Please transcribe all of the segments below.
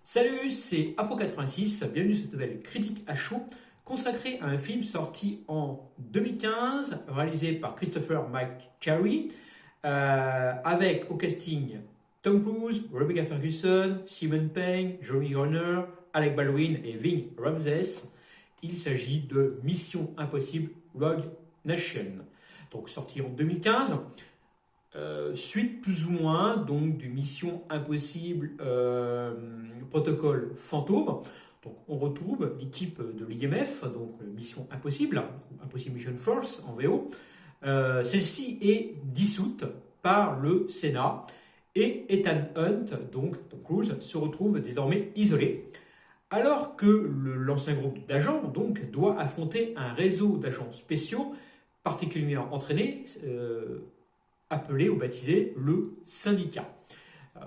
Salut, c'est Apo86, bienvenue sur cette nouvelle critique à chaud consacrée à un film sorti en 2015, réalisé par Christopher McQuarrie, avec au casting Tom Cruise, Rebecca Ferguson, Simon Pegg, Jeremy Renner, Alec Baldwin et Ving Rhames. Il s'agit de Mission Impossible Rogue Nation, donc sorti en 2015. Suite plus ou moins donc du Mission Impossible Protocole Fantôme. Donc on retrouve l'équipe de l'IMF, donc Mission Impossible, Impossible Mission Force en VO. Celle-ci est dissoute par le Sénat et Ethan Hunt, donc Tom Cruise, se retrouve désormais isolé. Alors que l'ancien groupe d'agents donc, doit affronter un réseau d'agents spéciaux particulièrement entraînés, appelé ou baptisé le syndicat.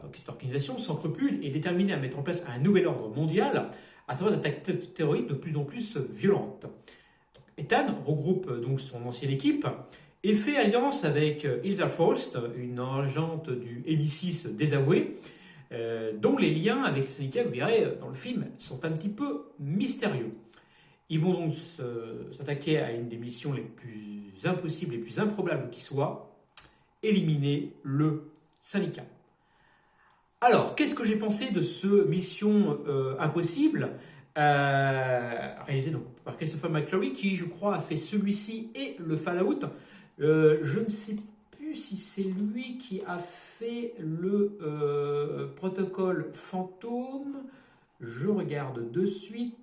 Donc, cette organisation sans scrupule est déterminée à mettre en place un nouvel ordre mondial à travers des attaques terroristes de plus en plus violentes. Donc, Ethan regroupe donc son ancienne équipe et fait alliance avec Ilsa Faust, une agente du MI6 désavouée, dont les liens avec le syndicat, vous verrez dans le film, sont un petit peu mystérieux. Ils vont donc s'attaquer à une des missions les plus impossibles, les plus improbables qui soient, éliminer le syndicat. Alors, qu'est-ce que j'ai pensé de ce Mission Impossible réalisé donc par Christopher McQuarrie, qui, je crois, a fait celui-ci et le Fallout. Je ne sais plus si c'est lui qui a fait le Protocole Fantôme. Je regarde de suite.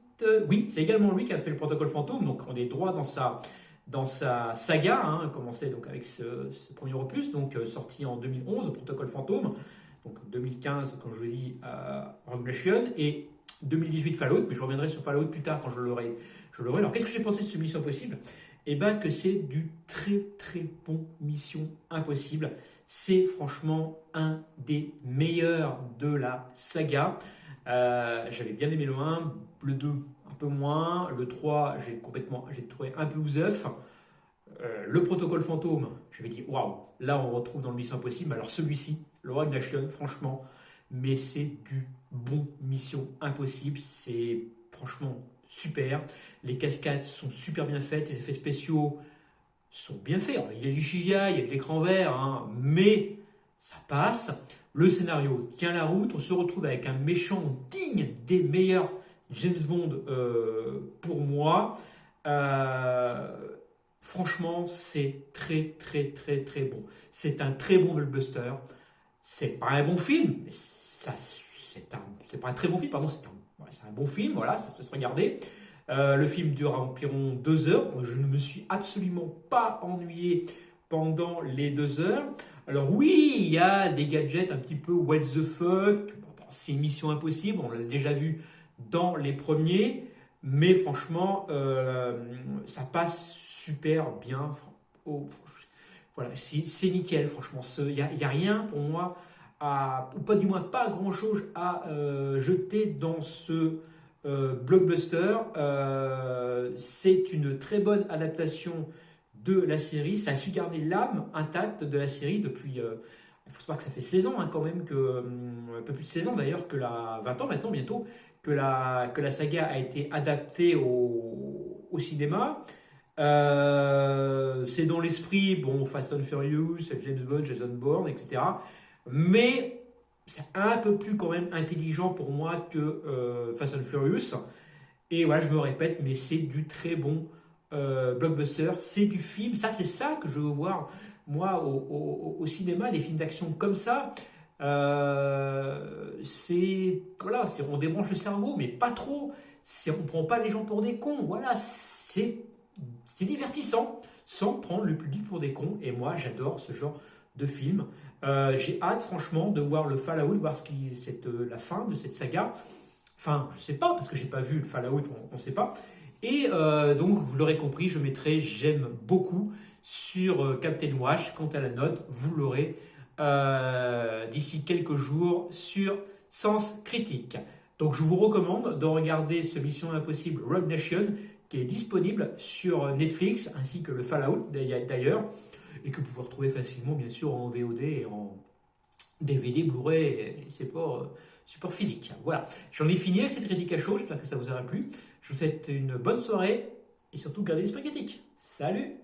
Oui, c'est également lui qui a fait le Protocole Fantôme, donc on est droit dans sa saga, commencé donc avec ce premier opus, donc sorti en 2011, Protocole Fantôme, donc 2015, comme je vous dis, Rogue Nation, et 2018 Fallout, mais je reviendrai sur Fallout plus tard quand je l'aurai. Alors, qu'est-ce que j'ai pensé de ce Mission Impossible ? Eh bien, que c'est du très très bon Mission Impossible. C'est franchement un des meilleurs de la saga. J'avais bien aimé le 1, le 2 un peu moins, le 3 j'ai trouvé un peu ouzef. Le Protocole Fantôme, je vais dire waouh, là on retrouve dans le Mission Impossible. Alors celui-ci, le Rogue Nation, franchement, mais c'est du bon Mission Impossible, c'est franchement super. Les cascades sont super bien faites, les effets spéciaux sont bien faits. Alors, il y a du CGI, il y a de l'écran vert, mais ça passe. Le scénario tient la route, on se retrouve avec un méchant digne des meilleurs James Bond pour moi. Franchement, c'est très très très très bon. C'est un très bon blockbuster. C'est pas un bon film, mais c'est pas un très bon film, pardon. C'est un bon film, voilà, ça se regarder. Le film dure environ 2 heures. Je ne me suis absolument pas ennuyé pendant les 2 heures. Alors oui, il y a des gadgets un petit peu what the fuck. C'est une Mission Impossible, on l'a déjà vu dans les premiers. Mais franchement, ça passe super bien. Voilà, c'est nickel, franchement. Il n'y a rien pour moi, ou pas du moins pas grand-chose à jeter dans ce blockbuster. C'est une très bonne adaptation de la série. Ça a su garder l'âme intacte de la série depuis... il faut savoir que ça fait 16 ans quand même, un peu plus de 16 ans d'ailleurs, 20 ans maintenant bientôt, que la saga a été adaptée au cinéma. C'est dans l'esprit, Fast and Furious, James Bond, Jason Bourne, etc. Mais c'est un peu plus quand même intelligent pour moi que Fast and Furious. Et voilà, je me répète, mais c'est du très bon blockbuster. C'est du film, c'est ça que je veux voir, moi, au cinéma, des films d'action comme ça. On débranche le cerveau, mais pas trop. On prend pas les gens pour des cons. Voilà, c'est divertissant, sans prendre le public pour des cons. Et moi, j'adore ce genre de film. J'ai hâte, franchement, de voir le Fallout, de voir la fin de cette saga. Enfin, je sais pas, parce que j'ai pas vu le Fallout, on sait pas. Et donc, vous l'aurez compris, je mettrai j'aime beaucoup sur Captain Watch. Quant à la note, vous l'aurez d'ici quelques jours sur Sens Critique. Donc, je vous recommande de regarder ce Mission Impossible Rogue Nation, qui est disponible sur Netflix, ainsi que le Fallout d'ailleurs, et que vous pouvez retrouver facilement, bien sûr, en VOD et DVD, Blu-ray et support physique. Voilà, j'en ai fini avec cette critique à chaud, j'espère que ça vous aura plu. Je vous souhaite une bonne soirée et surtout gardez l'esprit critique. Salut!